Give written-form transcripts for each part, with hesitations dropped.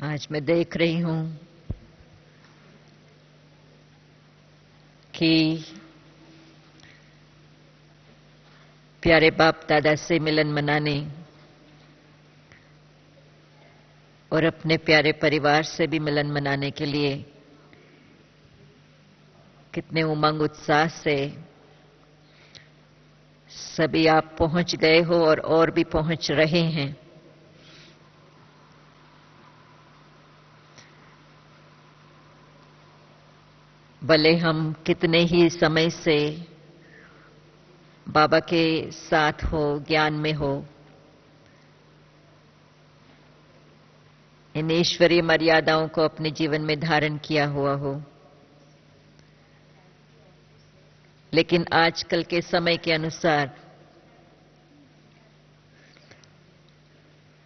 आज मैं देख रही हूं कि प्यारे बाप दादा से मिलन मनाने और अपने प्यारे परिवार से भी मिलन मनाने के लिए कितने उमंग उत्साह से सभी आप पहुंच गए हो और भी पहुंच रहे हैं। भले हम कितने ही समय से बाबा के साथ हो, ज्ञान में हो, इन ईश्वरीय मर्यादाओं को अपने जीवन में धारण किया हुआ हो, लेकिन आजकल के समय के अनुसार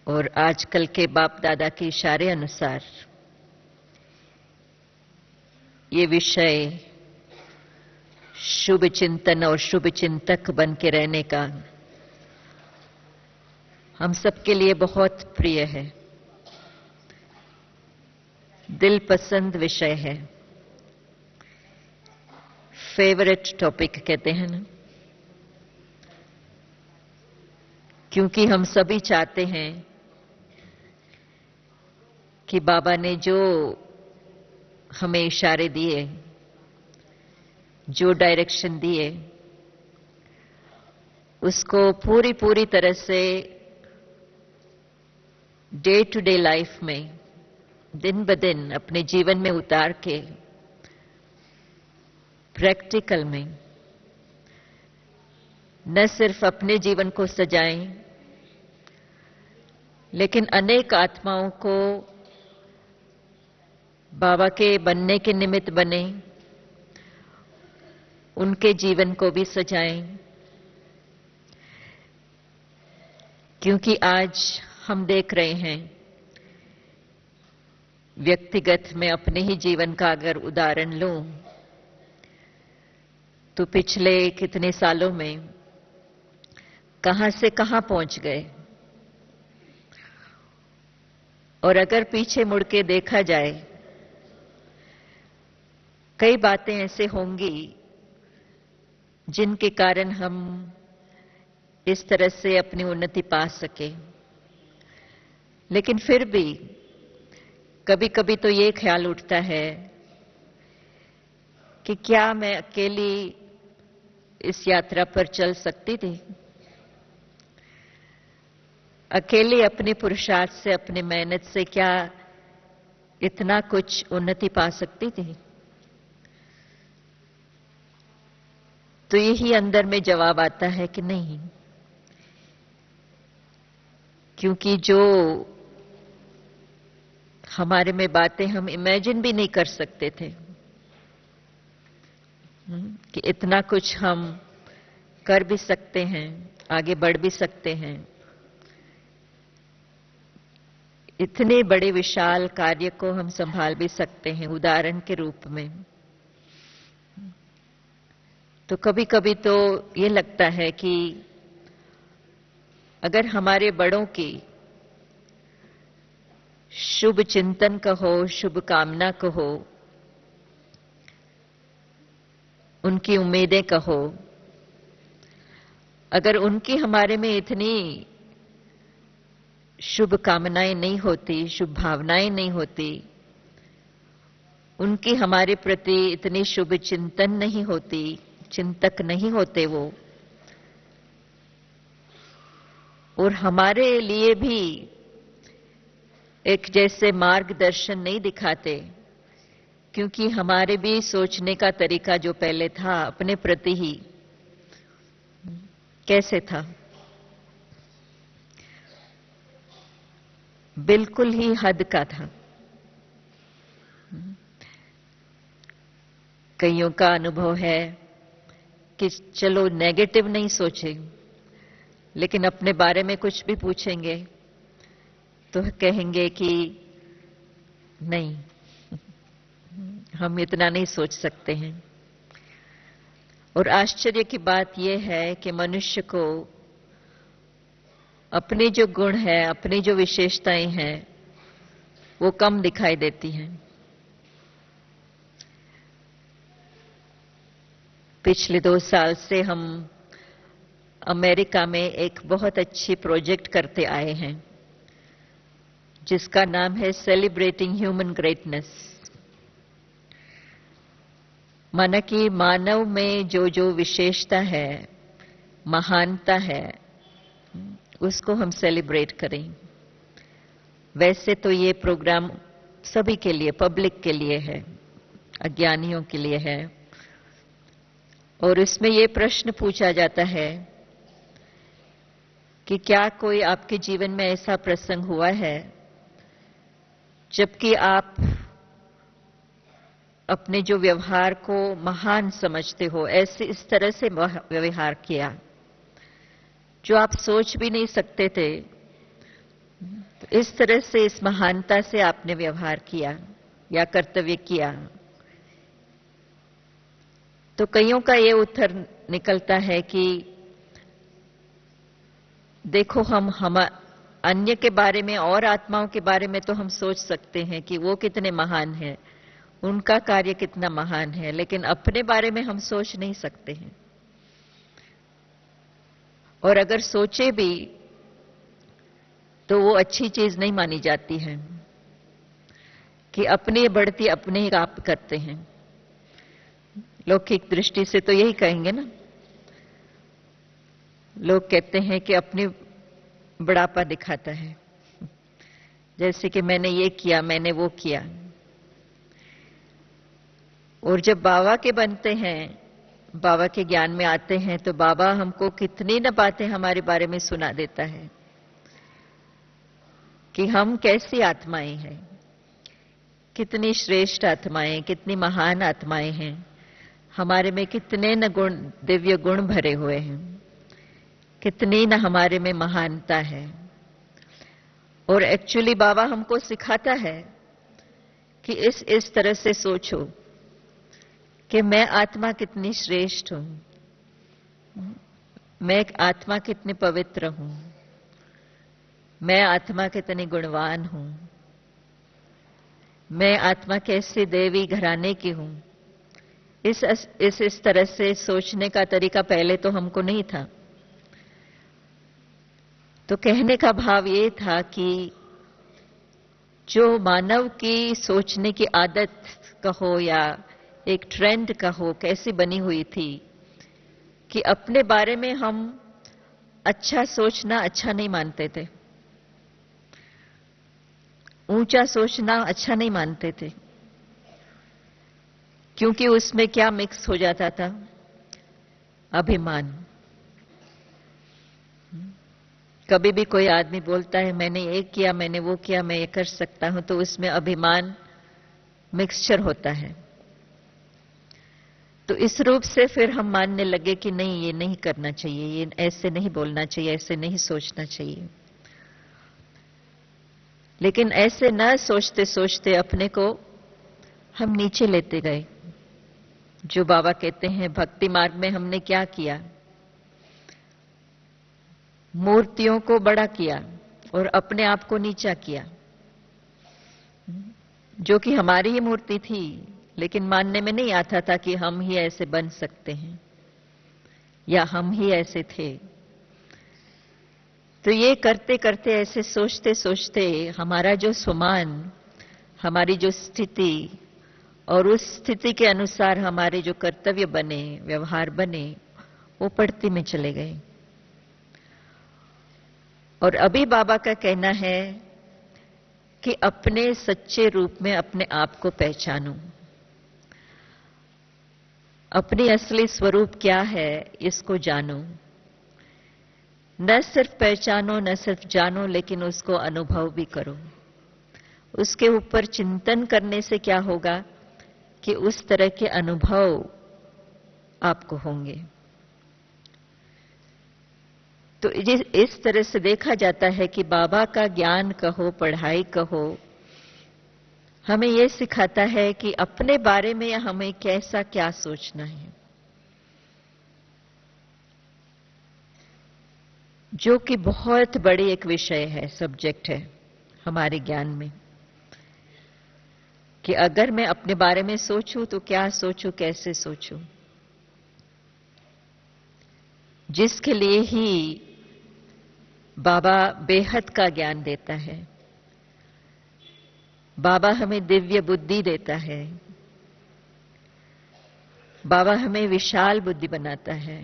और आजकल के बाप दादा के इशारे अनुसार ये विषय शुभ चिंतन और शुभ चिंतक बन के रहने का हम सबके लिए बहुत प्रिय है, दिल पसंद विषय है, फेवरेट टॉपिक कहते हैं ना, क्योंकि हम सभी चाहते हैं कि बाबा ने जो हमें इशारे दिए, जो डायरेक्शन दिए, उसको पूरी तरह से डे टू डे लाइफ में, दिन ब दिन अपने जीवन में उतार के प्रैक्टिकल में न सिर्फ अपने जीवन को सजाएं, लेकिन अनेक आत्माओं को बाबा के बनने के निमित्त बने, उनके जीवन को भी सजाएं। क्योंकि आज हम देख रहे हैं, व्यक्तिगत में अपने ही जीवन का अगर उदाहरण लूं तो पिछले कितने सालों में कहां से कहां पहुंच गए, और अगर पीछे मुड़ के देखा जाए, कई बातें ऐसे होंगी जिनके कारण हम इस तरह से अपनी उन्नति पा सके। लेकिन फिर भी कभी कभी तो ये ख्याल उठता है कि क्या मैं अकेली इस यात्रा पर चल सकती थी, अकेले अपने पुरुषार्थ से, अपने मेहनत से क्या इतना कुछ उन्नति पा सकती थी? तो यही अंदर में जवाब आता है कि नहीं, क्योंकि जो हमारे में बातें हम इमेजिन भी नहीं कर सकते थे कि इतना कुछ हम कर भी सकते हैं, आगे बढ़ भी सकते हैं, इतने बड़े विशाल कार्य को हम संभाल भी सकते हैं उदाहरण के रूप में। तो कभी कभी तो ये लगता है कि अगर हमारे बड़ों की शुभ चिंतन कहो, शुभ कामना कहो, उनकी उम्मीदें कहो, अगर उनकी हमारे में इतनी शुभ कामनाएं नहीं होती, शुभ भावनाएं नहीं होती, उनकी हमारे प्रति इतनी शुभ चिंतन नहीं होती, चिंतक नहीं होते वो, और हमारे लिए भी एक जैसे मार्गदर्शन नहीं दिखाते, क्योंकि हमारे भी सोचने का तरीका जो पहले था अपने प्रति ही कैसे था, बिल्कुल ही हद का था। कईयों का अनुभव है कि चलो नेगेटिव नहीं सोचे, लेकिन अपने बारे में कुछ भी पूछेंगे तो कहेंगे कि नहीं, हम इतना नहीं सोच सकते हैं। और आश्चर्य की बात यह है कि मनुष्य को अपने जो गुण है, अपनी जो विशेषताएं हैं, वो कम दिखाई देती हैं। पिछले 2 साल से हम अमेरिका में एक बहुत अच्छी प्रोजेक्ट करते आए हैं जिसका नाम है सेलिब्रेटिंग ह्यूमन ग्रेटनेस। माना कि मानव में जो जो विशेषता है, महानता है, उसको हम सेलिब्रेट करें। वैसे तो ये प्रोग्राम सभी के लिए, पब्लिक के लिए है, अज्ञानियों के लिए है, और इसमें ये प्रश्न पूछा जाता है कि क्या कोई आपके जीवन में ऐसा प्रसंग हुआ है जबकि आप अपने जो व्यवहार को महान समझते हो, ऐसे इस तरह से व्यवहार किया जो आप सोच भी नहीं सकते थे, इस तरह से, इस महानता से आपने व्यवहार किया या कर्तव्य किया। तो कईयों का ये उत्तर निकलता है कि देखो, हम अन्य के बारे में और आत्माओं के बारे में तो हम सोच सकते हैं कि वो कितने महान हैं, उनका कार्य कितना महान है, लेकिन अपने बारे में हम सोच नहीं सकते हैं। और अगर सोचे भी तो वो अच्छी चीज नहीं मानी जाती है कि अपनी बढ़ती अपने ही आप करते हैं। लौकिक दृष्टि से तो यही कहेंगे ना, लोग कहते हैं कि अपनी बड़ापा दिखाता है, जैसे कि मैंने ये किया, मैंने वो किया। और जब बाबा के बनते हैं, बाबा के ज्ञान में आते हैं, तो बाबा हमको कितनी न बातें हमारे बारे में सुना देता है कि हम कैसी आत्माएं हैं, कितनी श्रेष्ठ आत्माएं, कितनी महान आत्माएं हैं, हमारे में कितने न गुण, दिव्य गुण भरे हुए हैं, कितनी न हमारे में महानता है। और एक्चुअली बाबा हमको सिखाता है कि इस तरह से सोचो कि मैं आत्मा कितनी श्रेष्ठ हूं, मैं एक आत्मा कितनी पवित्र हूं, मैं आत्मा कितनी गुणवान हूं, मैं आत्मा कैसे देवी घराने की हूं। इस तरह से सोचने का तरीका पहले तो हमको नहीं था। तो कहने का भाव ये था कि जो मानव की सोचने की आदत कहो या एक ट्रेंड कहो, कैसी बनी हुई थी कि अपने बारे में हम अच्छा सोचना अच्छा नहीं मानते थे, ऊंचा सोचना अच्छा नहीं मानते थे, क्योंकि उसमें क्या मिक्स हो जाता था? अभिमान। कभी भी कोई आदमी बोलता है मैंने ये किया, मैंने वो किया, मैं ये कर सकता हूं, तो उसमें अभिमान मिक्सचर होता है। तो इस रूप से फिर हम मानने लगे कि नहीं, ये नहीं करना चाहिए, ये ऐसे नहीं बोलना चाहिए, ऐसे नहीं सोचना चाहिए। लेकिन ऐसे न सोचते सोचते अपने को हम नीचे लेते गए। जो बाबा कहते हैं भक्ति मार्ग में हमने क्या किया? मूर्तियों को बड़ा किया और अपने आप को नीचा किया, जो कि हमारी ही मूर्ति थी, लेकिन मानने में नहीं आता था कि हम ही ऐसे बन सकते हैं या हम ही ऐसे थे। तो ये करते करते, ऐसे सोचते सोचते हमारा जो स्वमान, हमारी जो स्थिति और उस स्थिति के अनुसार हमारे जो कर्तव्य बने, व्यवहार बने, वो पढ़ती में चले गए। और अभी बाबा का कहना है कि अपने सच्चे रूप में अपने आप को पहचानो। अपनी असली स्वरूप क्या है, इसको जानो। न सिर्फ पहचानो, न सिर्फ जानो, लेकिन उसको अनुभव भी करो। उसके ऊपर चिंतन करने से क्या होगा कि उस तरह के अनुभव आपको होंगे। तो इस तरह से देखा जाता है कि बाबा का ज्ञान कहो, पढ़ाई कहो, हमें यह सिखाता है कि अपने बारे में हमें कैसा क्या सोचना है, जो कि बहुत बड़ी एक विषय है, सब्जेक्ट है हमारे ज्ञान में। कि अगर मैं अपने बारे में सोचूं तो क्या सोचूं, कैसे सोचूं, जिसके लिए ही बाबा बेहद का ज्ञान देता है। बाबा हमें दिव्य बुद्धि देता है। बाबा हमें विशाल बुद्धि बनाता है।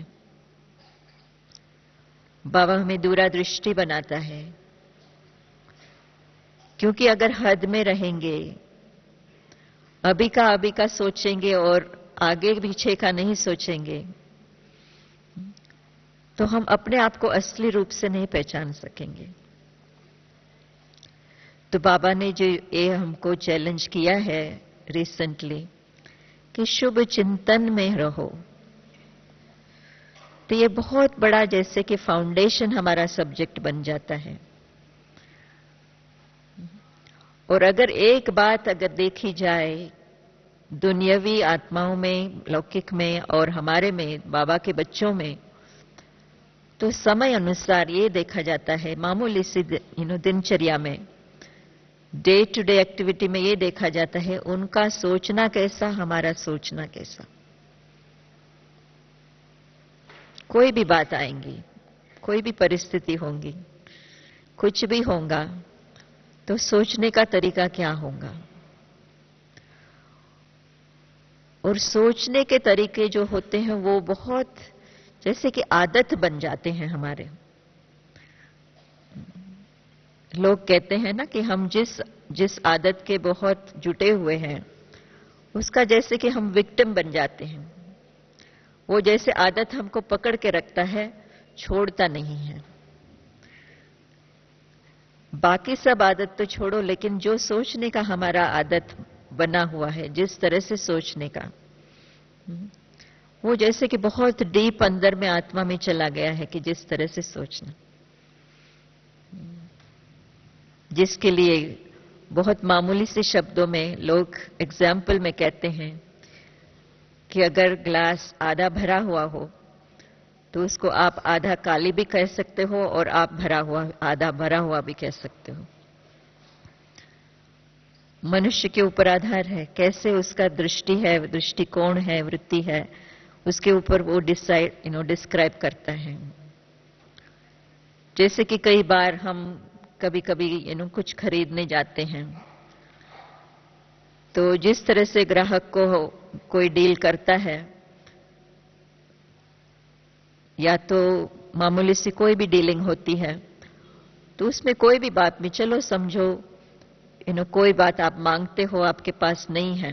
बाबा हमें दूरदृष्टि बनाता है। क्योंकि अगर हद में रहेंगे, अभी का सोचेंगे और आगे पीछे का नहीं सोचेंगे, तो हम अपने आप को असली रूप से नहीं पहचान सकेंगे। तो बाबा ने जो ये हमको चैलेंज किया है रिसेंटली कि शुभ चिंतन में रहो, तो ये बहुत बड़ा जैसे कि फाउंडेशन हमारा सब्जेक्ट बन जाता है। और अगर एक बात अगर देखी जाए दुनियावी आत्माओं में, लौकिक में और हमारे में, बाबा के बच्चों में, तो समय अनुसार ये देखा जाता है, मामूली सी दिनचर्या में, डे टू डे एक्टिविटी में ये देखा जाता है उनका सोचना कैसा, हमारा सोचना कैसा। कोई भी बात आएंगी, कोई भी परिस्थिति होंगी, कुछ भी होगा, तो सोचने का तरीका क्या होगा। और सोचने के तरीके जो होते हैं वो बहुत जैसे कि आदत बन जाते हैं हमारे। लोग कहते हैं ना कि हम जिस आदत के बहुत जुटे हुए हैं, उसका जैसे कि हम विक्टिम बन जाते हैं। वो जैसे आदत हमको पकड़ के रखता है, छोड़ता नहीं है। बाकी सब आदत तो छोड़ो, लेकिन जो सोचने का हमारा आदत बना हुआ है, जिस तरह से सोचने का, वो जैसे कि बहुत डीप अंदर में आत्मा में चला गया है कि जिस तरह से सोचना, जिसके लिए बहुत मामूली से शब्दों में लोग एग्जाम्पल में कहते हैं कि अगर ग्लास आधा भरा हुआ हो तो उसको आप आधा खाली भी कह सकते हो और आप आधा भरा हुआ भी कह सकते हो। मनुष्य के ऊपर आधार है, कैसे उसका दृष्टि है, दृष्टिकोण है, वृत्ति है, उसके ऊपर वो डिस्क्राइब करता है। जैसे कि कई बार हम कभी-कभी कुछ खरीदने जाते हैं, तो जिस तरह से ग्राहक को कोई डील करता है, या तो मामूली सी कोई भी डीलिंग होती है, तो उसमें कोई भी बात में, चलो समझो कोई बात आप मांगते हो, आपके पास नहीं है,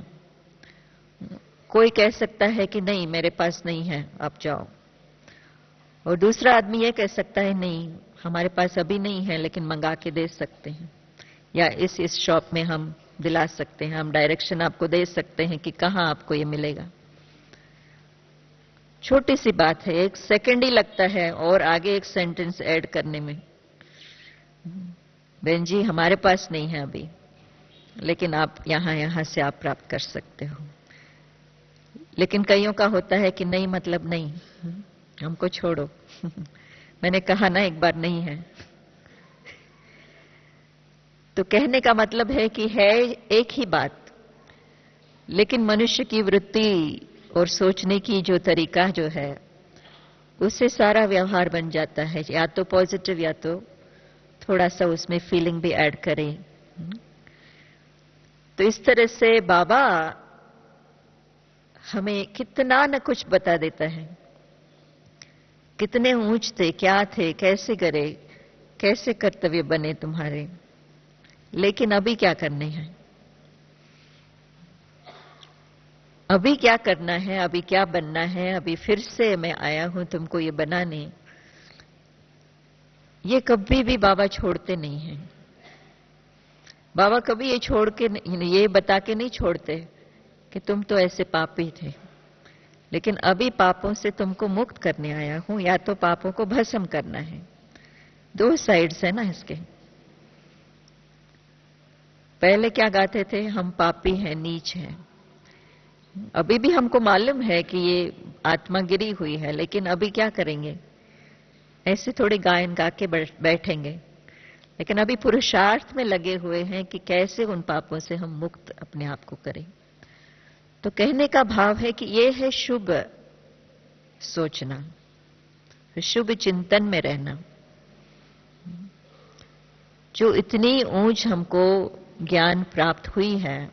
कोई कह सकता है कि नहीं मेरे पास नहीं है, आप जाओ। और दूसरा आदमी ये कह सकता है नहीं हमारे पास अभी नहीं है, लेकिन मंगा के दे सकते हैं, या इस शॉप में हम दिला सकते हैं, हम डायरेक्शन आपको दे सकते हैं कि कहां आपको ये मिलेगा। छोटी सी बात है, 1 सेकंड ही लगता है और आगे एक सेंटेंस ऐड करने में, बहन जी हमारे पास नहीं है अभी, लेकिन आप यहां से आप प्राप्त कर सकते हो। लेकिन कईयों का होता है कि नहीं मतलब नहीं, हमको छोड़ो मैंने कहा ना एक बार नहीं है। तो कहने का मतलब है कि है एक ही बात, लेकिन मनुष्य की वृत्ति और सोचने की जो तरीका जो है, उससे सारा व्यवहार बन जाता है, या तो पॉजिटिव या तो थोड़ा सा उसमें फीलिंग भी ऐड करें। तो इस तरह से बाबा हमें कितना न कुछ बता देता है, कितने ऊंच थे, क्या थे, कैसे करे, कैसे कर्तव्य बने तुम्हारे, लेकिन अभी क्या करने हैं, अभी क्या करना है, अभी क्या बनना है, अभी फिर से मैं आया हूं तुमको ये बनाने। ये कभी भी बाबा छोड़ते नहीं हैं। बाबा कभी ये छोड़ के, ये बता के नहीं छोड़ते कि तुम तो ऐसे पापी थे, लेकिन अभी पापों से तुमको मुक्त करने आया हूं, या तो पापों को भस्म करना है। 2 साइड्स है ना इसके। पहले क्या गाते थे, हम पापी हैं, नीच हैं। अभी भी हमको मालूम है कि ये आत्मा गिरी हुई है, लेकिन अभी क्या करेंगे, ऐसे थोड़े गायन गा के बैठेंगे, लेकिन अभी पुरुषार्थ में लगे हुए हैं कि कैसे उन पापों से हम मुक्त अपने आप को करें। तो कहने का भाव है कि ये है शुभ सोचना, शुभ चिंतन में रहना। जो इतनी ऊंच हमको ज्ञान प्राप्त हुई है,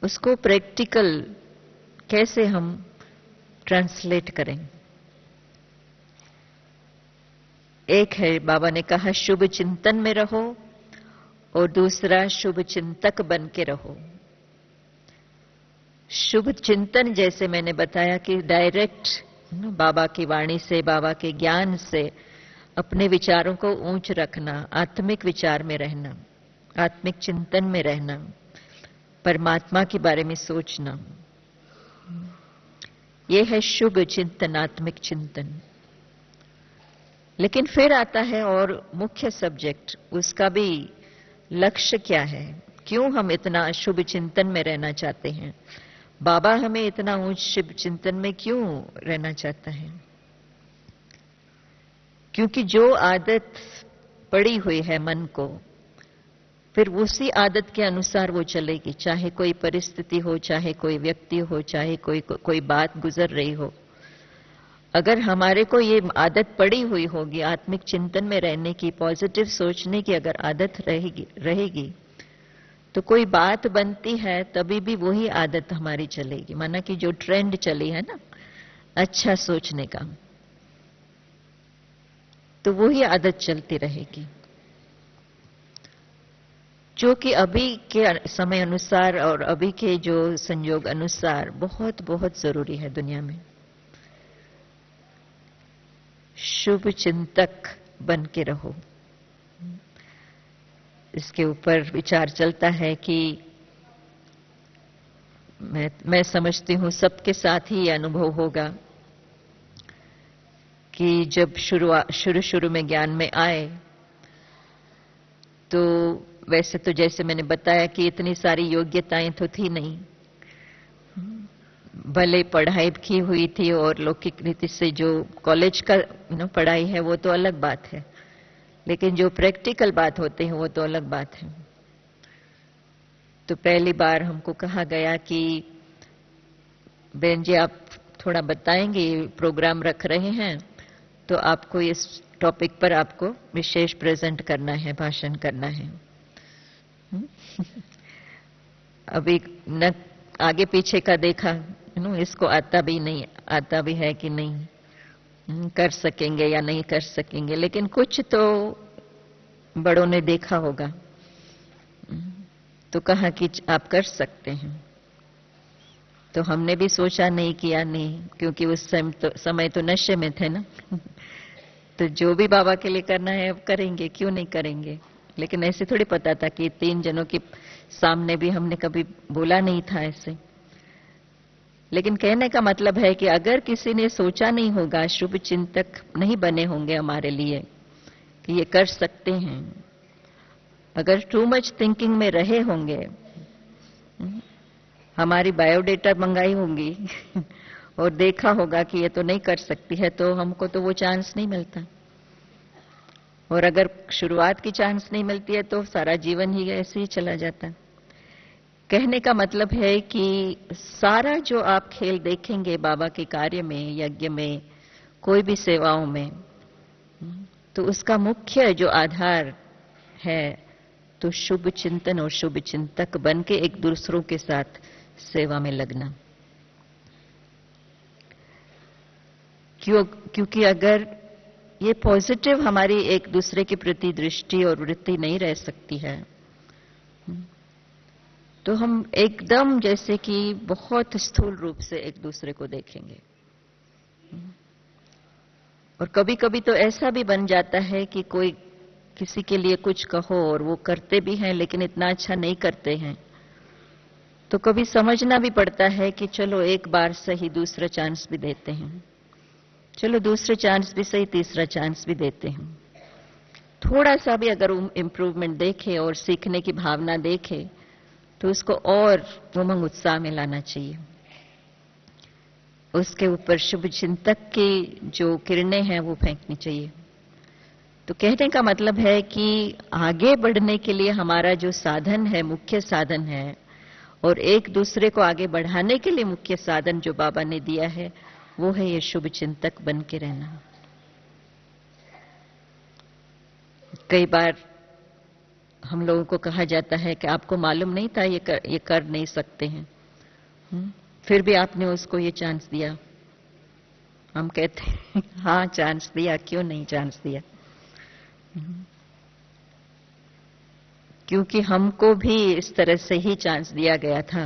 उसको प्रैक्टिकल कैसे हम ट्रांसलेट करें। एक है, बाबा ने कहा शुभ चिंतन में रहो, और दूसरा शुभ चिंतक बन के रहो। शुभ चिंतन जैसे मैंने बताया कि डायरेक्ट बाबा की वाणी से, बाबा के ज्ञान से अपने विचारों को ऊंच रखना, आत्मिक विचार में रहना, आत्मिक चिंतन में रहना, परमात्मा के बारे में सोचना, यह है शुभ चिंतन, आत्मिक चिंतन। लेकिन फिर आता है और मुख्य सब्जेक्ट, उसका भी लक्ष्य क्या है, क्यों हम इतना शुभ चिंतन में रहना चाहते हैं, बाबा हमें इतना ऊंच शुभ चिंतन में क्यों रहना चाहता है। क्योंकि जो आदत पड़ी हुई है मन को, फिर उसी आदत के अनुसार वो चलेगी, चाहे कोई परिस्थिति हो, चाहे कोई व्यक्ति हो, चाहे कोई बात गुजर रही हो। अगर हमारे को ये आदत पड़ी हुई होगी आत्मिक चिंतन में रहने की, पॉजिटिव सोचने की अगर आदत रहेगी तो कोई बात बनती है तभी भी वही आदत हमारी चलेगी। माना कि जो ट्रेंड चली है ना अच्छा सोचने का, तो वही आदत चलती रहेगी, जो कि अभी के समय अनुसार और अभी के जो संयोग अनुसार बहुत बहुत जरूरी है दुनिया में। शुभ चिंतक बन के रहो। इसके ऊपर विचार चलता है कि मैं समझती हूं सबके साथ ही ये अनुभव होगा कि जब शुरू में ज्ञान में आए तो वैसे तो जैसे मैंने बताया कि इतनी सारी योग्यताएं तो थी नहीं, भले पढ़ाई की हुई थी और लौकिक रीति से जो कॉलेज का पढ़ाई है वो तो अलग बात है, लेकिन जो प्रैक्टिकल बात होते हैं वो तो अलग बात है। तो पहली बार हमको कहा गया कि बहन जी आप थोड़ा बताएंगे, प्रोग्राम रख रहे हैं तो आपको इस टॉपिक पर आपको विशेष प्रेजेंट करना है, भाषण करना है। अभी न आगे पीछे का देखा, इसको आता भी नहीं, आता भी है कि नहीं, कर सकेंगे या नहीं कर सकेंगे, लेकिन कुछ तो बड़ों ने देखा होगा तो कहा कि आप कर सकते हैं। तो हमने भी सोचा नहीं किया नहीं, क्योंकि उस समय तो नशे में थे ना। तो जो भी बाबा के लिए करना है अब करेंगे, क्यों नहीं करेंगे। लेकिन ऐसे थोड़ी पता था कि 3 जनों के सामने भी हमने कभी बोला नहीं था ऐसे। लेकिन कहने का मतलब है कि अगर किसी ने सोचा नहीं होगा, शुभ चिंतक नहीं बने होंगे हमारे लिए कि ये कर सकते हैं, अगर टू मच थिंकिंग में रहे होंगे, हमारी बायोडेटा मंगाई होंगी और देखा होगा कि ये तो नहीं कर सकती है, तो हमको तो वो चांस नहीं मिलता। और अगर शुरुआत की चांस नहीं मिलती है तो सारा जीवन ही ऐसे ही चला जाता। कहने का मतलब है कि सारा जो आप खेल देखेंगे बाबा के कार्य में, यज्ञ में, कोई भी सेवाओं में, तो उसका मुख्य जो आधार है तो शुभ चिंतन और शुभ चिंतक बन के एक दूसरों के साथ सेवा में लगना। क्योंकि अगर ये पॉजिटिव हमारी एक दूसरे के प्रति दृष्टि और वृत्ति नहीं रह सकती है तो हम एकदम जैसे कि बहुत स्थूल रूप से एक दूसरे को देखेंगे। और कभी कभी तो ऐसा भी बन जाता है कि कोई किसी के लिए कुछ कहो और वो करते भी हैं लेकिन इतना अच्छा नहीं करते हैं, तो कभी समझना भी पड़ता है कि चलो एक बार सही दूसरा चांस भी देते हैं, चलो दूसरे चांस भी सही तीसरा चांस भी देते हैं। थोड़ा सा भी अगर इम्प्रूवमेंट देखे और सीखने की भावना देखे तो उसको और उमंग उत्साह में लाना चाहिए। उसके ऊपर शुभ चिंतक की जो किरणें हैं वो फेंकनी चाहिए। तो कहने का मतलब है कि आगे बढ़ने के लिए हमारा जो साधन है, मुख्य साधन है, और एक दूसरे को आगे बढ़ाने के लिए मुख्य साधन जो बाबा ने दिया है, वो है ये शुभ चिंतक बन के रहना। कई बार हम लोगों को कहा जाता है कि आपको मालूम नहीं था ये कर नहीं सकते हैं, फिर भी आपने उसको ये चांस दिया। हम कहते हैं हाँ चांस दिया, क्यों नहीं चांस दिया? क्योंकि हमको भी इस तरह से ही चांस दिया गया था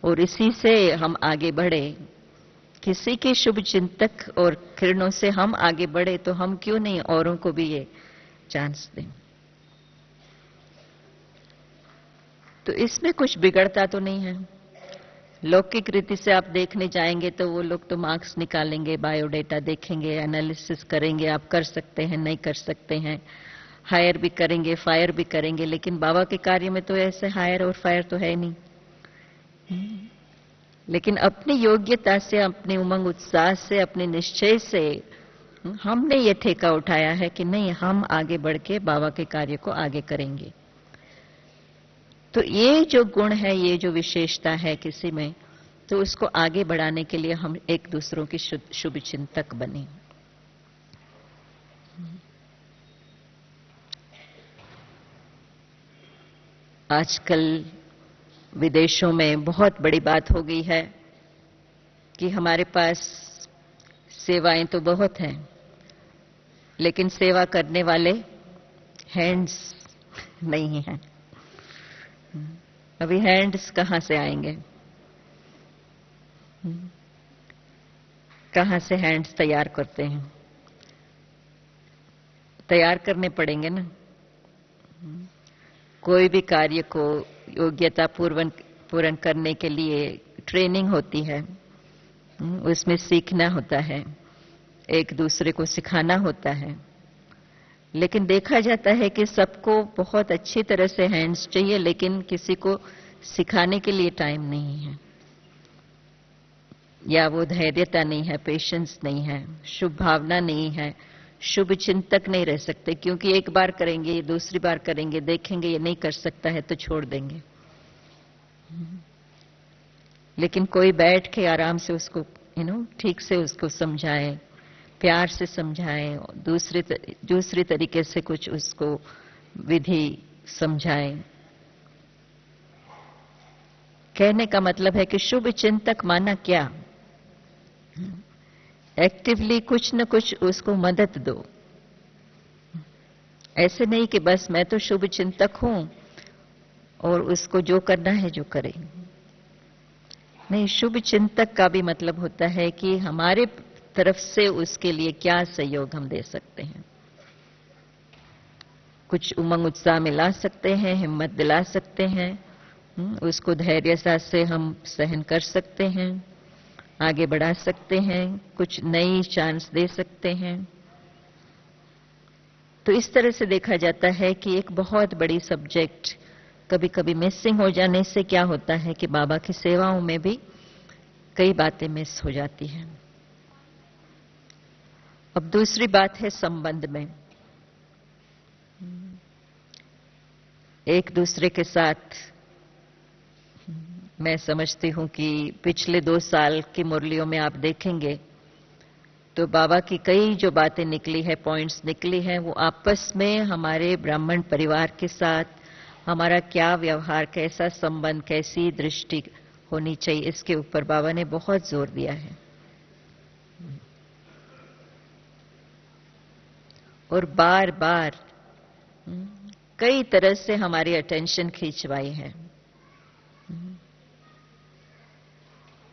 और इसी से हम आगे बढ़े। किसी के शुभ चिंतक और किरणों से हम आगे बढ़े तो हम क्यों नहीं औरों को भी ये चांस दें? तो इसमें कुछ बिगड़ता तो नहीं है। लौकिक रीति से आप देखने जाएंगे तो वो लोग तो मार्क्स निकालेंगे, बायोडेटा देखेंगे, एनालिसिस करेंगे, आप कर सकते हैं नहीं कर सकते हैं, हायर भी करेंगे फायर भी करेंगे। लेकिन बाबा के कार्य में तो ऐसे हायर और फायर तो है नहीं। लेकिन अपनी योग्यता से, अपने उमंग उत्साह से, अपने निश्चय से हमने ये ठेका उठाया है कि नहीं, हम आगे बढ़ के बाबा के कार्य को आगे करेंगे। तो ये जो गुण है, ये जो विशेषता है किसी में, तो उसको आगे बढ़ाने के लिए हम एक दूसरों की शुभ चिंतक बने। आजकल विदेशों में बहुत बड़ी बात हो गई है कि हमारे पास सेवाएं तो बहुत हैं, लेकिन सेवा करने वाले हैंड्स नहीं हैं। अभी हैंड्स कहां से आएंगे? कहां से हैंड्स तैयार करते हैं? तैयार करने पड़ेंगे ना। कोई भी कार्य को योग्यता पूर्ण करने के लिए ट्रेनिंग होती है, उसमें सीखना होता है, एक दूसरे को सिखाना होता है। लेकिन देखा जाता है कि सबको बहुत अच्छी तरह से हैंड्स चाहिए, लेकिन किसी को सिखाने के लिए टाइम नहीं है, या वो धैर्यता नहीं है, पेशेंस नहीं है, शुभ भावना नहीं है, शुभ चिंतक नहीं रह सकते। क्योंकि एक बार करेंगे, दूसरी बार करेंगे, देखेंगे ये नहीं कर सकता है तो छोड़ देंगे। लेकिन कोई बैठ के आराम से उसको ठीक से उसको समझाए, प्यार से समझाए, दूसरी तरीके से कुछ उसको विधि समझाए। कहने का मतलब है कि शुभ चिंतक माना क्या? एक्टिवली कुछ न कुछ उसको मदद दो। ऐसे नहीं कि बस मैं तो शुभ चिंतक हूं और उसको जो करना है जो करे। नहीं, शुभ चिंतक का भी मतलब होता है कि हमारे तरफ से उसके लिए क्या सहयोग हम दे सकते हैं। कुछ उमंग उत्साह में ला सकते हैं, हिम्मत दिला सकते हैं, उसको धैर्यता से हम सहन कर सकते हैं, आगे बढ़ा सकते हैं, कुछ नई चांस दे सकते हैं। तो इस तरह से देखा जाता है कि एक बहुत बड़ी सब्जेक्ट कभी कभी मिसिंग हो जाने से क्या होता है कि बाबा की सेवाओं में भी कई बातें मिस हो जाती हैं। अब दूसरी बात है संबंध में। एक दूसरे के साथ मैं समझती हूं कि पिछले 2 साल की मुरलियों में आप देखेंगे तो बाबा की कई जो बातें निकली है, पॉइंट्स निकली हैं, वो आपस में हमारे ब्राह्मण परिवार के साथ हमारा क्या व्यवहार, कैसा संबंध, कैसी दृष्टि होनी चाहिए, इसके ऊपर बाबा ने बहुत जोर दिया है। और बार बार कई तरह से हमारी अटेंशन खींचवाई है।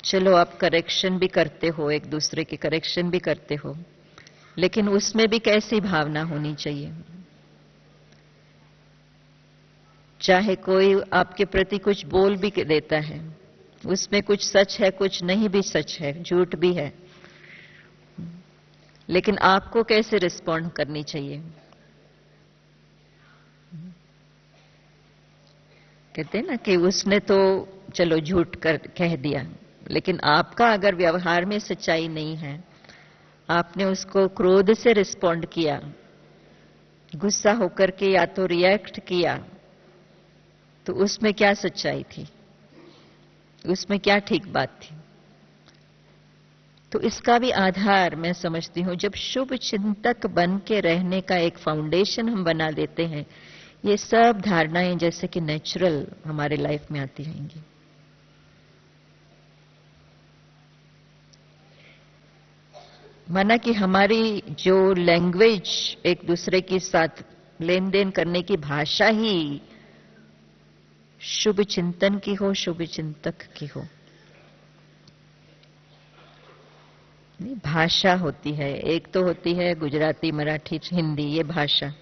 चलो आप करेक्शन भी करते हो, एक दूसरे की करेक्शन भी करते हो, लेकिन उसमें भी कैसी भावना होनी चाहिए। चाहे कोई आपके प्रति कुछ बोल भी देता है, उसमें कुछ सच है, कुछ नहीं भी सच है, झूठ भी है, लेकिन आपको कैसे रिस्पॉन्ड करनी चाहिए। कहते हैं ना कि उसने तो चलो झूठ कह दिया, लेकिन आपका अगर व्यवहार में सच्चाई नहीं है, आपने उसको क्रोध से रिस्पॉन्ड किया, गुस्सा होकर के या तो रिएक्ट किया, तो उसमें क्या सच्चाई थी, उसमें क्या ठीक बात थी? तो इसका भी आधार मैं समझती हूं, जब शुभ चिंतक बन के रहने का एक फाउंडेशन हम बना देते हैं, ये सब धारणाएं जैसे कि नेचुरल हमारे लाइफ में आती रहेंगी। माना कि हमारी जो लैंग्वेज एक दूसरे के साथ लेन देन करने की भाषा ही शुभ चिंतन की हो, शुभ चिंतक की हो। नहीं, भाषा होती है, एक तो होती है गुजराती, मराठी, हिंदी, ये भाषा।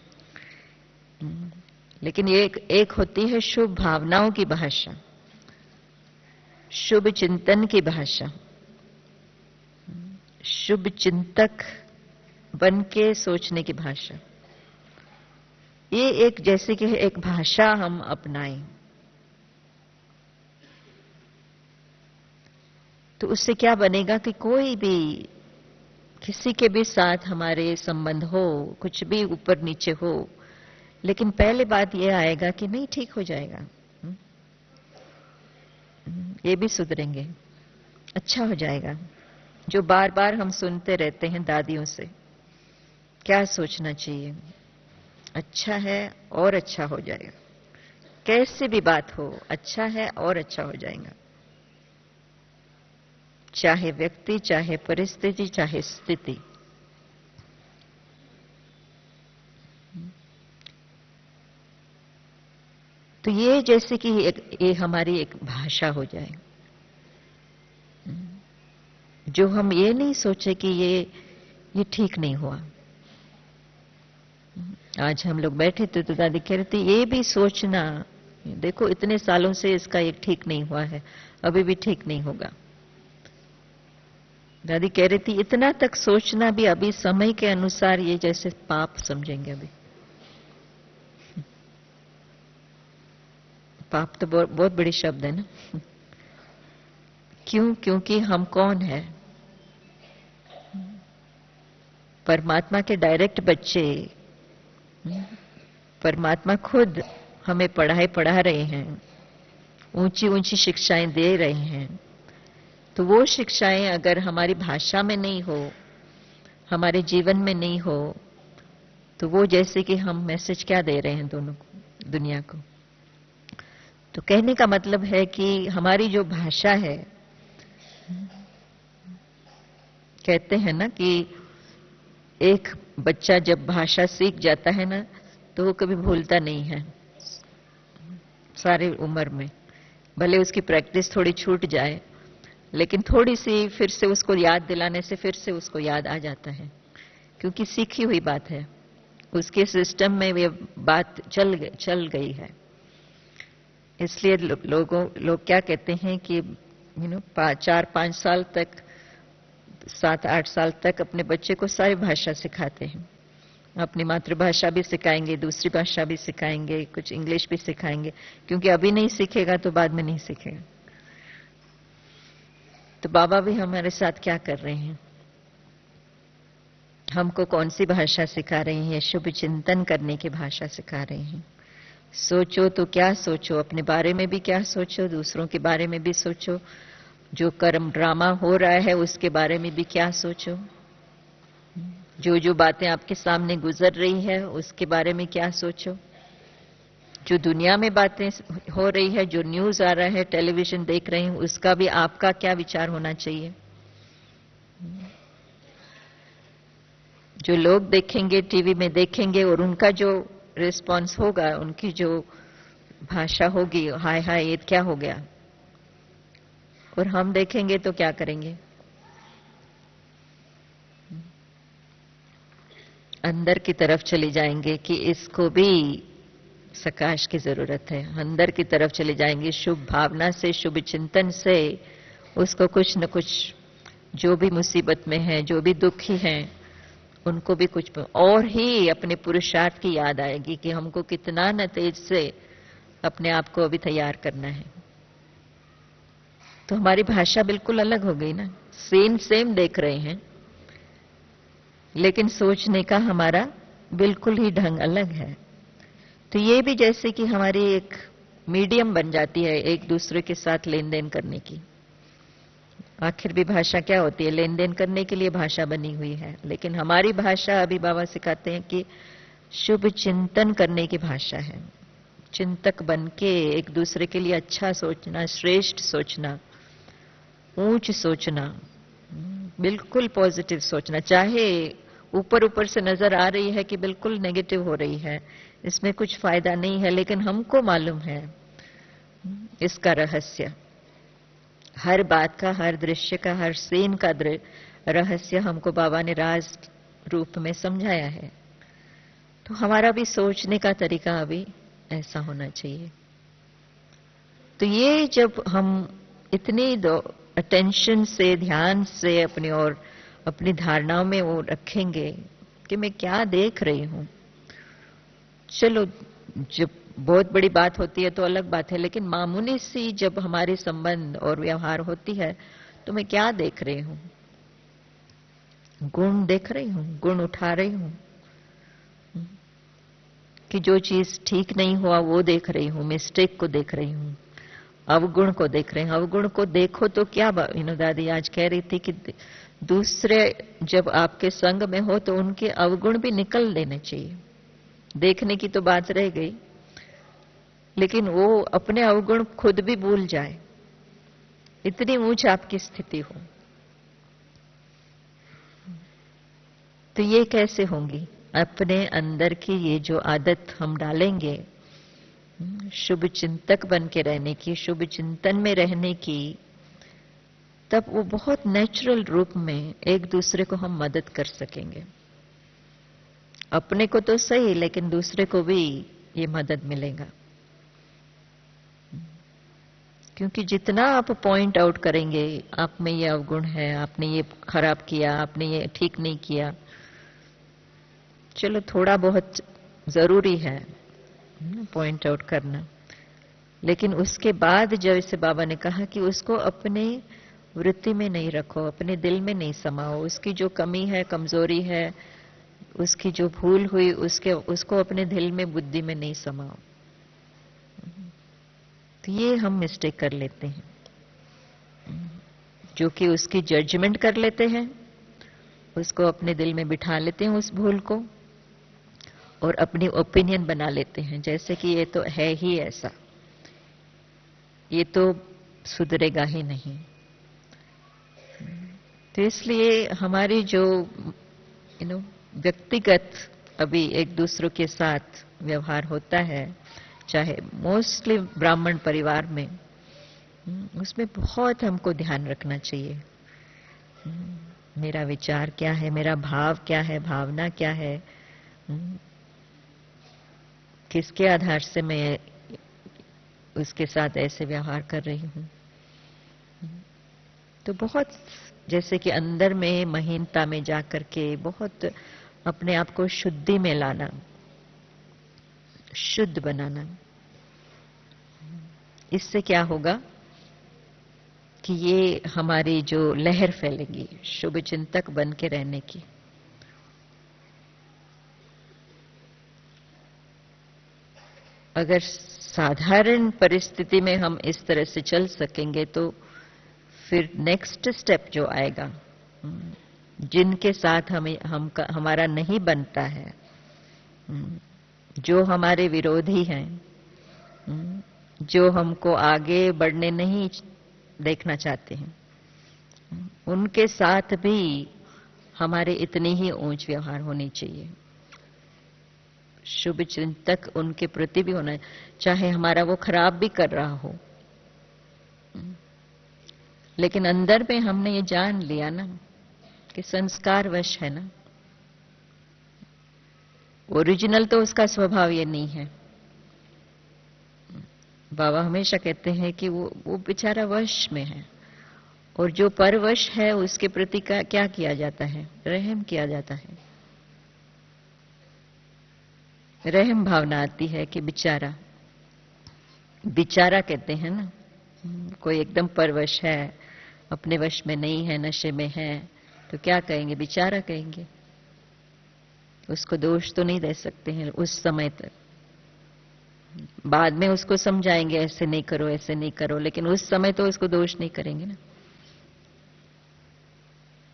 लेकिन एक होती है शुभ भावनाओं की भाषा, शुभ चिंतन की भाषा, शुभ चिंतक बन के सोचने की भाषा। ये एक जैसे कि एक भाषा हम अपनाएं, तो उससे क्या बनेगा कि कोई भी किसी के भी साथ हमारे संबंध हो, कुछ भी ऊपर नीचे हो, लेकिन पहले बात ये आएगा कि नहीं, ठीक हो जाएगा, ये भी सुधरेंगे, अच्छा हो जाएगा। जो बार बार हम सुनते रहते हैं दादियों से, क्या सोचना चाहिए, अच्छा है और अच्छा हो जाएगा। कैसे भी बात हो, अच्छा है और अच्छा हो जाएगा, चाहे व्यक्ति, चाहे परिस्थिति, चाहे स्थिति। तो ये जैसे कि ये हमारी एक भाषा हो जाए, जो हम ये नहीं सोचे कि ये ठीक नहीं हुआ। आज हम लोग बैठे थे तो दादी कह रही थी, ये भी सोचना, देखो इतने सालों से इसका ये ठीक नहीं हुआ है, अभी भी ठीक नहीं होगा। दादी कह रही थी, इतना तक सोचना भी अभी समय के अनुसार ये जैसे पाप समझेंगे। अभी पाप तो बहुत बड़ी शब्द है ना। क्यों? क्योंकि हम कौन है? परमात्मा के डायरेक्ट बच्चे। परमात्मा खुद हमें पढ़ा रहे हैं, ऊंची ऊंची शिक्षाएं दे रहे हैं। तो वो शिक्षाएं अगर हमारी भाषा में नहीं हो, हमारे जीवन में नहीं हो, तो वो जैसे कि हम मैसेज क्या दे रहे हैं दोनों को, दुनिया को। तो कहने का मतलब है कि हमारी जो भाषा है, कहते हैं ना कि एक बच्चा जब भाषा सीख जाता है ना, तो वो कभी भूलता नहीं है सारी उम्र में। भले उसकी प्रैक्टिस थोड़ी छूट जाए, लेकिन थोड़ी सी फिर से उसको याद दिलाने से फिर से उसको याद आ जाता है, क्योंकि सीखी हुई बात है, उसके सिस्टम में ये बात चल गई है। इसलिए लोग क्या कहते हैं कि 4-5 साल तक, 7-8 साल तक अपने बच्चे को सारी भाषा सिखाते हैं। अपनी मातृभाषा भी सिखाएंगे, दूसरी भाषा भी सिखाएंगे, कुछ इंग्लिश भी सिखाएंगे, क्योंकि अभी नहीं सीखेगा तो बाद में नहीं सीखेगा। तो बाबा भी हमारे साथ क्या कर रहे हैं, हमको कौन सी भाषा सिखा रहे हैं? शुभ चिंतन करने की भाषा सिखा रहे हैं। सोचो तो क्या सोचो, अपने बारे में भी क्या सोचो, दूसरों के बारे में भी सोचो, जो कर्म ड्रामा हो रहा है उसके बारे में भी क्या सोचो, जो बातें आपके सामने गुजर रही है उसके बारे में क्या सोचो, जो दुनिया में बातें हो रही है, जो न्यूज आ रहा है, टेलीविजन देख रहे हैं, उसका भी आपका क्या विचार होना चाहिए। जो लोग देखेंगे, टीवी में देखेंगे, और उनका जो रिस्पॉन्स होगा, उनकी जो भाषा होगी, हाय हाय ये क्या हो गया, और हम देखेंगे तो क्या करेंगे? अंदर की तरफ चले जाएंगे कि इसको भी सकाश की जरूरत है। अंदर की तरफ चले जाएंगे, शुभ भावना से, शुभ चिंतन से उसको कुछ न कुछ, जो भी मुसीबत में है, जो भी दुखी हैं, उनको भी कुछ और ही अपने पुरुषार्थ की याद आएगी कि हमको कितना न तेज से अपने आप को अभी तैयार करना है। तो हमारी भाषा बिल्कुल अलग हो गई ना। सेम देख रहे हैं, लेकिन सोचने का हमारा बिल्कुल ही ढंग अलग है। तो ये भी जैसे कि हमारी एक मीडियम बन जाती है एक दूसरे के साथ लेन देन करने की। आखिर भी भाषा क्या होती है? लेन देन करने के लिए भाषा बनी हुई है। लेकिन हमारी भाषा, अभी बाबा सिखाते हैं कि शुभ चिंतन करने की भाषा है। चिंतक बन के एक दूसरे के लिए अच्छा सोचना, श्रेष्ठ सोचना, ऊंच सोचना, बिल्कुल पॉजिटिव सोचना। चाहे ऊपर ऊपर से नजर आ रही है कि बिल्कुल नेगेटिव हो रही है, इसमें कुछ फायदा नहीं है, लेकिन हमको मालूम है इसका रहस्य। हर बात का, हर दृश्य का, हर सीन का रहस्य हमको बाबा ने राज रूप में समझाया है। तो हमारा भी सोचने का तरीका अभी ऐसा होना चाहिए। तो ये जब हम इतनी अटेंशन से, ध्यान से अपनी और अपनी धारणाओं में वो रखेंगे कि मैं क्या देख रही हूं। चलो, जब बहुत बड़ी बात होती है तो अलग बात है, लेकिन मामूली सी जब हमारे संबंध और व्यवहार होती है तो मैं क्या देख रही हूं? गुण देख रही हूं, गुण उठा रही हूं कि जो चीज ठीक नहीं हुआ वो देख रही हूं, मिस्टेक को देख रही हूं, अवगुण को देख रहे हैं। अवगुण को देखो तो क्या, दादी आज कह रही थी कि दूसरे जब आपके संग में हो तो उनके अवगुण भी निकल लेने चाहिए। देखने की तो बात रह गई, लेकिन वो अपने अवगुण खुद भी भूल जाए, इतनी ऊंच आपकी स्थिति हो। तो ये कैसे होंगी? अपने अंदर की ये जो आदत हम डालेंगे शुभ चिंतक बन के रहने की, शुभ चिंतन में रहने की, तब वो बहुत नेचुरल रूप में एक दूसरे को हम मदद कर सकेंगे। अपने को तो सही, लेकिन दूसरे को भी ये मदद मिलेगा। क्योंकि जितना आप पॉइंट आउट करेंगे, आप में ये अवगुण है, आपने ये खराब किया, आपने ये ठीक नहीं किया, चलो थोड़ा बहुत जरूरी है पॉइंट आउट करना, लेकिन उसके बाद जैसे बाबा ने कहा कि उसको अपने वृत्ति में नहीं रखो, अपने दिल में नहीं समाओ। उसकी जो कमी है, कमजोरी है, उसकी जो भूल हुई, उसको अपने दिल में, बुद्धि में नहीं समाओ। तो ये हम मिस्टेक कर लेते हैं, जो कि उसकी जजमेंट कर लेते हैं, उसको अपने दिल में बिठा लेते हैं उस भूल को, और अपनी ओपिनियन बना लेते हैं, जैसे कि ये तो है ही ऐसा, ये तो सुधरेगा ही नहीं। तो इसलिए हमारी जो व्यक्तिगत अभी एक दूसरों के साथ व्यवहार होता है, चाहे मोस्टली ब्राह्मण परिवार में, उसमें बहुत हमको ध्यान रखना चाहिए। मेरा विचार क्या है, मेरा भाव क्या है, भावना क्या है, किसके आधार से मैं उसके साथ ऐसे व्यवहार कर रही हूं। तो बहुत जैसे कि अंदर में महीनता में जाकर के बहुत अपने आप को शुद्धि में लाना, शुद्ध बनाना। इससे क्या होगा कि ये हमारी जो लहर फैलेगी शुभ चिंतक बन के रहने की। अगर साधारण परिस्थिति में हम इस तरह से चल सकेंगे तो फिर नेक्स्ट स्टेप जो आएगा, जिनके साथ हमारा नहीं बनता है, जो हमारे विरोधी हैं, जो हमको आगे बढ़ने नहीं देखना चाहते हैं, उनके साथ भी हमारे इतनी ही ऊंच व्यवहार होनी चाहिए। शुभ चिंतक उनके प्रति भी होना, चाहे हमारा वो खराब भी कर रहा हो, लेकिन अंदर में हमने ये जान लिया ना कि संस्कारवश है ना, ओरिजिनल तो उसका स्वभाव ये नहीं है। बाबा हमेशा कहते हैं कि वो बेचारा वश में है, और जो परवश है उसके प्रति क्या किया जाता है? रहम किया जाता है। रहम भावना आती है कि बेचारा, बेचारा कहते हैं ना, कोई एकदम परवश है, अपने वश में नहीं है, नशे में है, तो क्या कहेंगे? बेचारा कहेंगे। उसको दोष तो नहीं दे सकते हैं उस समय तक। बाद में उसको समझाएंगे ऐसे नहीं करो, ऐसे नहीं करो, लेकिन उस समय तो उसको दोष नहीं करेंगे ना।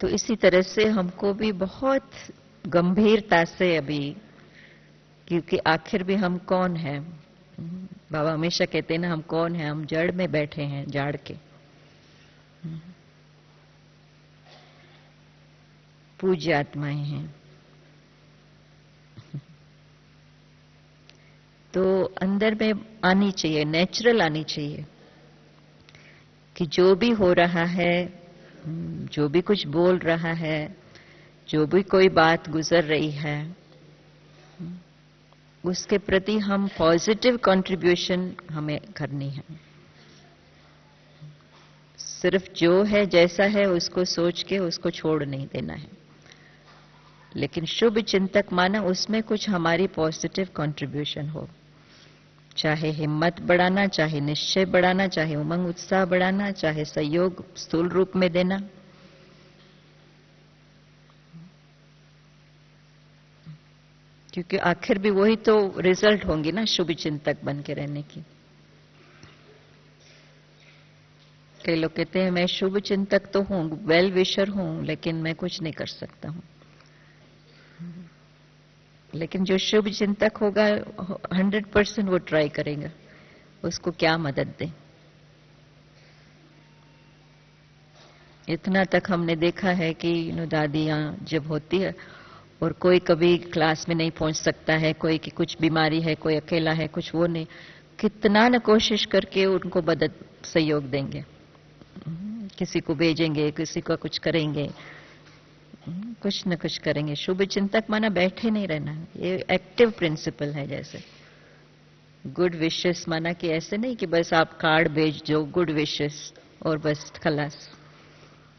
तो इसी तरह से हमको भी बहुत गंभीरता से अभी, क्योंकि आखिर भी हम कौन हैं। बाबा हमेशा कहते हैं ना, हम कौन हैं, हम जड़ में बैठे हैं, जाड़ के। पूज्य आत्माएं हैं। तो अंदर में आनी चाहिए, नेचुरल आनी चाहिए कि जो भी हो रहा है, जो भी कुछ बोल रहा है, जो भी कोई बात गुजर रही है, उसके प्रति हम पॉजिटिव कंट्रीब्यूशन हमें करनी है। सिर्फ जो है जैसा है उसको सोच के उसको छोड़ नहीं देना है, लेकिन शुभ चिंतक माना उसमें कुछ हमारी पॉजिटिव कंट्रीब्यूशन हो। चाहे हिम्मत बढ़ाना, चाहे निश्चय बढ़ाना, चाहे उमंग उत्साह बढ़ाना, चाहे सहयोग स्थूल रूप में देना। क्योंकि आखिर भी वही तो रिजल्ट होंगी ना शुभ चिंतक बन के रहने की। कई लोग कहते हैं मैं शुभ चिंतक तो हूं, वेल विशर हूं, लेकिन मैं कुछ नहीं कर सकता हूं। लेकिन जो शुभ चिंतक होगा 100% वो ट्राई करेगा, उसको क्या मदद दें। इतना तक हमने देखा है कि दादियां जब होती है और कोई कभी क्लास में नहीं पहुंच सकता है, कोई की कुछ बीमारी है, कोई अकेला है, कुछ वो नहीं, कितना न कोशिश करके उनको मदद सहयोग देंगे, किसी को भेजेंगे, किसी का कुछ करेंगे, कुछ न कुछ करेंगे। शुभ चिंतक माना बैठे नहीं रहना, ये एक्टिव प्रिंसिपल है। जैसे गुड विशेस माना कि ऐसे नहीं कि बस आप कार्ड भेज दो गुड विशेस और बस खलास,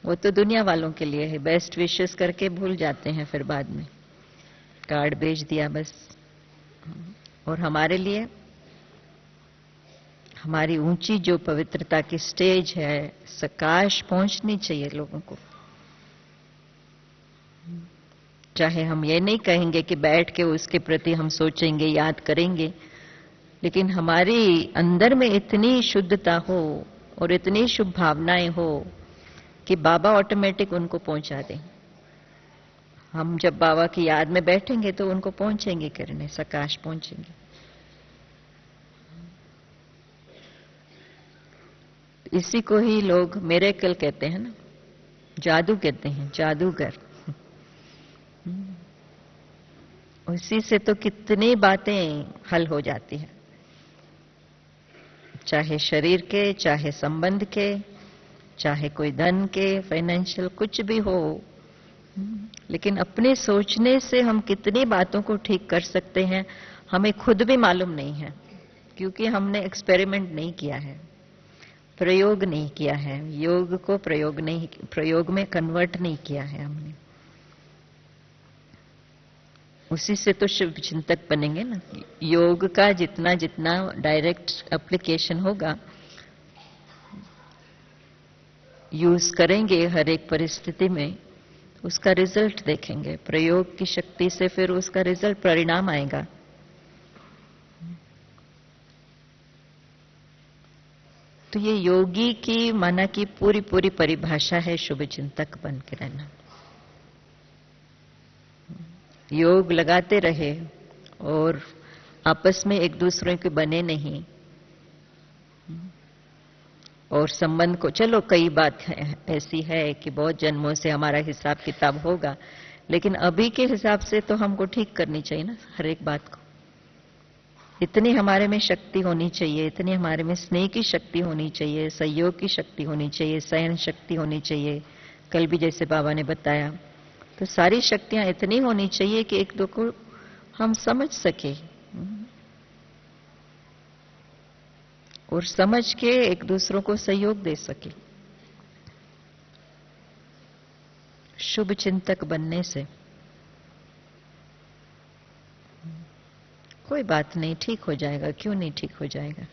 वो तो दुनिया वालों के लिए है। बेस्ट विशेस करके भूल जाते हैं फिर बाद में, कार्ड भेज दिया बस। और हमारे लिए हमारी ऊंची जो पवित्रता की स्टेज है, सकाश पहुंचनी चाहिए लोगों को। चाहे हम ये नहीं कहेंगे कि बैठ के उसके प्रति हम सोचेंगे, याद करेंगे, लेकिन हमारी अंदर में इतनी शुद्धता हो और इतनी शुभ भावनाएं हो कि बाबा ऑटोमेटिक उनको पहुंचा दें। हम जब बाबा की याद में बैठेंगे तो उनको पहुंचेंगे करने, सकाश पहुंचेंगे। इसी को ही लोग मिरेकल कहते हैं ना, जादू कहते हैं, जादूगर। उसी से तो कितनी बातें हल हो जाती हैं, चाहे शरीर के, चाहे संबंध के, चाहे कोई धन के, फाइनेंशियल, कुछ भी हो। लेकिन अपने सोचने से हम कितनी बातों को ठीक कर सकते हैं हमें खुद भी मालूम नहीं है, क्योंकि हमने एक्सपेरिमेंट नहीं किया है, प्रयोग नहीं किया है, योग को प्रयोग में कन्वर्ट नहीं किया है हमने। उसी से तो शिव चिंतक बनेंगे ना। योग का जितना जितना डायरेक्ट एप्लीकेशन होगा, यूज करेंगे हर एक परिस्थिति में, उसका रिजल्ट देखेंगे। प्रयोग की शक्ति से फिर उसका रिजल्ट, परिणाम आएगा। तो ये योगी की माना की पूरी पूरी परिभाषा है शुभ चिंतक बन के रहना। योग लगाते रहे और आपस में एक दूसरे के बने नहीं, और संबंध को, चलो कई बात ऐसी है कि बहुत जन्मों से हमारा हिसाब किताब होगा, लेकिन अभी के हिसाब से तो हमको ठीक करनी चाहिए ना हर एक बात को। इतनी हमारे में शक्ति होनी चाहिए, इतनी हमारे में स्नेह की शक्ति होनी चाहिए, सहयोग की शक्ति होनी चाहिए, सहन शक्ति होनी चाहिए। कल भी जैसे बाबा ने बताया, तो सारी शक्तियां इतनी होनी चाहिए कि एक दो को हम समझ सके और समझ के एक दूसरों को सहयोग दे सके। शुभ चिंतक बनने से कोई बात नहीं, ठीक हो जाएगा। क्यों नहीं ठीक हो जाएगा?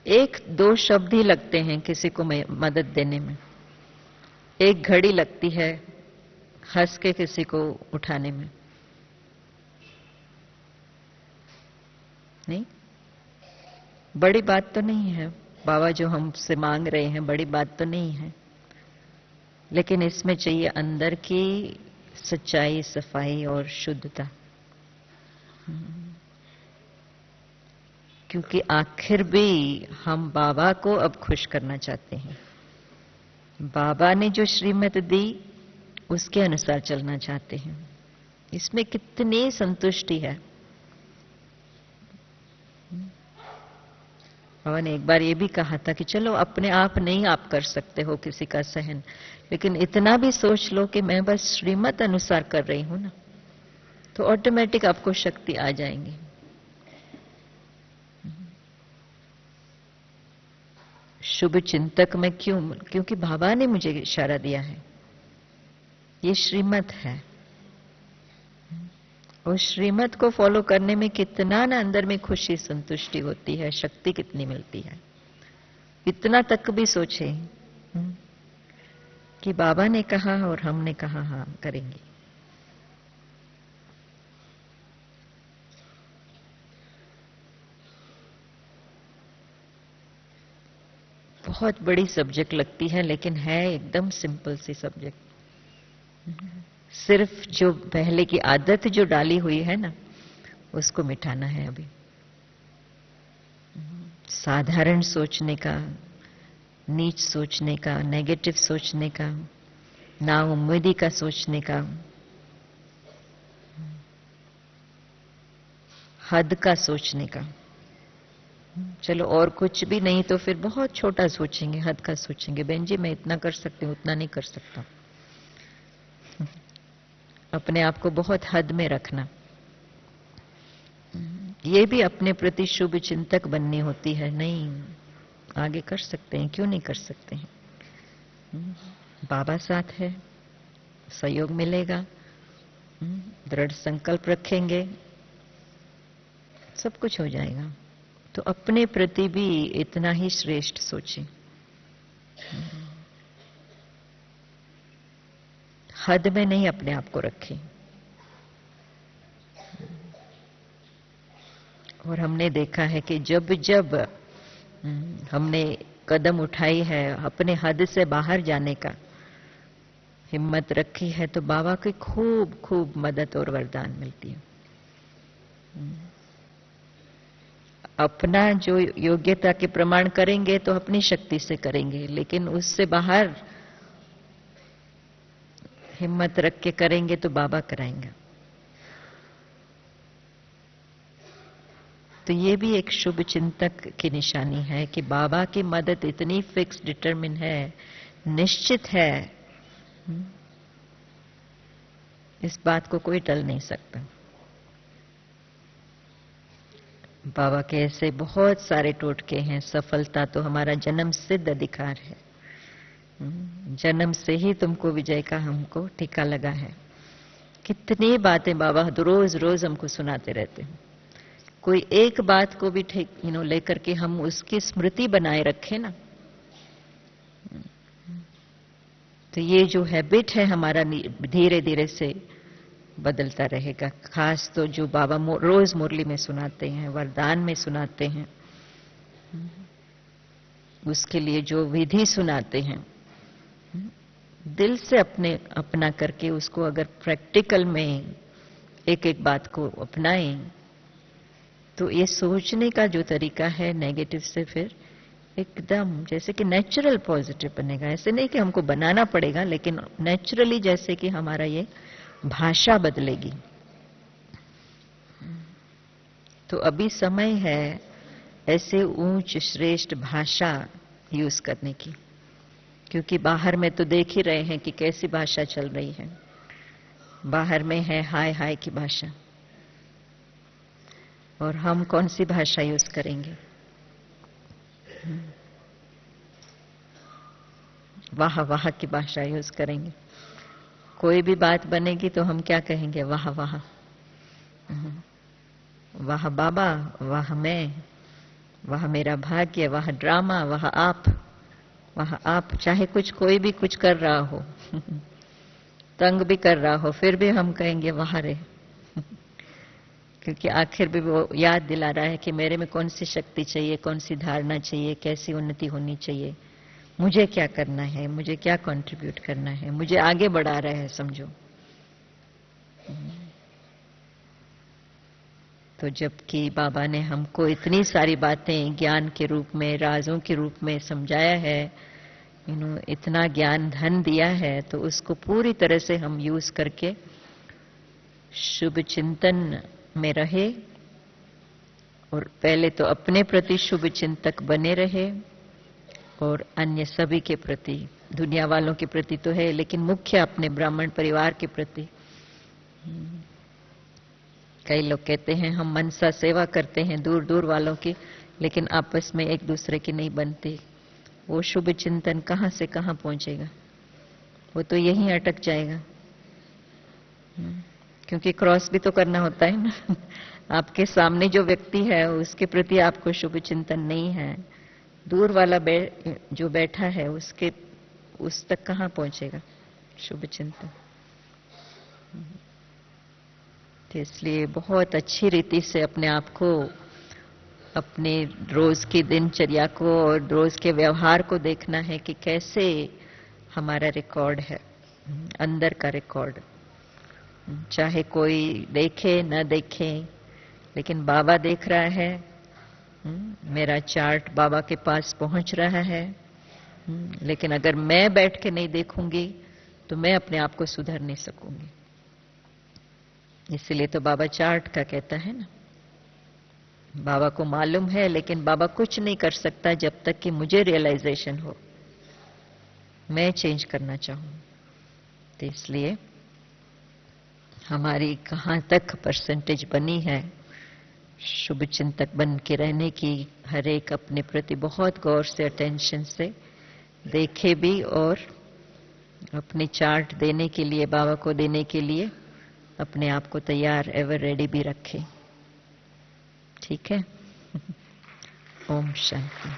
एक दो शब्द ही लगते हैं किसी को मदद देने में। एक घड़ी लगती है हंस के किसी को उठाने में। नहीं, बड़ी बात तो नहीं है बाबा जो हमसे मांग रहे हैं, बड़ी बात तो नहीं है, लेकिन इसमें चाहिए अंदर की सच्चाई, सफाई और शुद्धता। क्योंकि आखिर भी हम बाबा को अब खुश करना चाहते हैं। बाबा ने जो श्रीमत दी उसके अनुसार चलना चाहते हैं। इसमें कितनी संतुष्टि है। बाबा ने एक बार ये भी कहा था कि चलो अपने आप नहीं आप कर सकते हो किसी का सहन, लेकिन इतना भी सोच लो कि मैं बस श्रीमत अनुसार कर रही हूं ना, तो ऑटोमेटिक आपको शक्ति आ जाएंगी। शुभ चिंतक में क्यों? क्योंकि बाबा ने मुझे इशारा दिया है, ये श्रीमत है। उस श्रीमत को फॉलो करने में कितना ना अंदर में खुशी, संतुष्टि होती है, शक्ति कितनी मिलती है। इतना तक भी सोचे कि बाबा ने कहा और हमने कहा हाँ करेंगे। बहुत बड़ी सब्जेक्ट लगती है, लेकिन है एकदम सिंपल सी सब्जेक्ट। सिर्फ जो पहले की आदत जो डाली हुई है ना, उसको मिटाना है अभी। साधारण सोचने का, नीच सोचने का, नेगेटिव सोचने का, ना उम्मीदी का सोचने का, हद का सोचने का। चलो और कुछ भी नहीं तो फिर बहुत छोटा सोचेंगे, हद का सोचेंगे। बहन जी मैं इतना कर सकती हूं, उतना नहीं कर सकता। अपने आप को बहुत हद में रखना, ये भी अपने प्रति शुभ चिंतक बननी होती है। नहीं, आगे कर सकते हैं, क्यों नहीं कर सकते हैं। बाबा साथ है, सहयोग मिलेगा, दृढ़ संकल्प रखेंगे, सब कुछ हो जाएगा। तो अपने प्रति भी इतना ही श्रेष्ठ सोचें। हद में नहीं अपने आप को रखें। और हमने देखा है कि जब जब हमने कदम उठाई है अपने हद से बाहर जाने का, हिम्मत रखी है, तो बाबा की खूब खूब मदद और वरदान मिलती है। अपना जो योग्यता के प्रमाण करेंगे तो अपनी शक्ति से करेंगे, लेकिन उससे बाहर हिम्मत रख के करेंगे तो बाबा कराएंगे। तो ये भी एक शुभ चिंतक की निशानी है कि बाबा की मदद इतनी फिक्स, डिटरमिन है, निश्चित है, इस बात को कोई टल नहीं सकता। बाबा के ऐसे बहुत सारे टोटके हैं। सफलता तो हमारा जन्म सिद्ध अधिकार है। जन्म से ही तुमको विजय का हमको टीका लगा है। कितनी बातें बाबा रोज रोज हमको सुनाते रहते हैं। कोई एक बात को भी ठीक लेकर के हम उसकी स्मृति बनाए रखें ना, तो ये जो हैबिट है हमारा धीरे धीरे से बदलता रहेगा। खास तो जो बाबा रोज मुरली में सुनाते हैं, वरदान में सुनाते हैं, उसके लिए जो विधि सुनाते हैं, दिल से अपना करके उसको अगर प्रैक्टिकल में एक एक बात को अपनाएं, तो ये सोचने का जो तरीका है नेगेटिव से फिर एकदम जैसे कि नेचुरल पॉजिटिव बनेगा। ऐसे नहीं कि हमको बनाना पड़ेगा, लेकिन नेचुरली जैसे कि हमारा ये भाषा बदलेगी। तो अभी समय है ऐसे ऊंच श्रेष्ठ भाषा यूज करने की, क्योंकि बाहर में तो देख ही रहे हैं कि कैसी भाषा चल रही है। बाहर में है हाय हाय की भाषा, और हम कौन सी भाषा यूज करेंगे? वाह वाह की भाषा यूज करेंगे। कोई भी बात बनेगी तो हम क्या कहेंगे? वाह वाह, वाह बाबा, वाह मैं, वाह मेरा भाग्य, वाह ड्रामा, वाह आप, चाहे कुछ कोई भी कुछ कर रहा हो। तंग भी कर रहा हो फिर भी हम कहेंगे वहां रहे। क्योंकि आखिर भी वो याद दिला रहा है कि मेरे में कौन सी शक्ति चाहिए, कौन सी धारणा चाहिए, कैसी उन्नति होनी चाहिए, मुझे क्या करना है, मुझे क्या कंट्रीब्यूट करना है, मुझे आगे बढ़ा रहा है समझो। तो जबकि बाबा ने हमको इतनी सारी बातें ज्ञान के रूप में, राजों के रूप में समझाया है, इतना ज्ञान धन दिया है, तो उसको पूरी तरह से हम यूज करके शुभ चिंतन में रहे और पहले तो अपने प्रति शुभ चिंतक बने रहे और अन्य सभी के प्रति, दुनिया वालों के प्रति तो है लेकिन मुख्य अपने ब्राह्मण परिवार के प्रति। कई लोग कहते हैं हम मनसा सेवा करते हैं दूर दूर वालों की, लेकिन आपस में एक दूसरे की नहीं बनती। वो शुभ चिंतन कहां से कहां पहुंचेगा, वो तो यहीं अटक जाएगा। क्योंकि क्रॉस भी तो करना होता है ना। आपके सामने जो व्यक्ति है उसके प्रति आपको शुभ चिंतन नहीं है, दूर वाला जो बैठा है उस तक कहां पहुंचेगा शुभ चिंतन। तो इसलिए बहुत अच्छी रीति से अपने आप को, अपने रोज की दिनचर्या को और रोज के व्यवहार को देखना है कि कैसे हमारा रिकॉर्ड है, अंदर का रिकॉर्ड। चाहे कोई देखे न देखे, लेकिन बाबा देख रहा है, मेरा चार्ट बाबा के पास पहुंच रहा है। लेकिन अगर मैं बैठ के नहीं देखूंगी तो मैं अपने आप को सुधार नहीं सकूंगी। इसलिए तो बाबा चार्ट का कहता है ना। बाबा को मालूम है लेकिन बाबा कुछ नहीं कर सकता जब तक कि मुझे रियलाइजेशन हो, मैं चेंज करना चाहूं। तो इसलिए हमारी कहां तक परसेंटेज बनी है शुभ चिंतक बन के रहने की, हर एक अपने प्रति बहुत गौर से, अटेंशन से देखे भी और अपने चार्ट देने के लिए, बाबा को देने के लिए अपने आप को तैयार, एवर रेडी भी रखे। ठीक है। ओम शांति।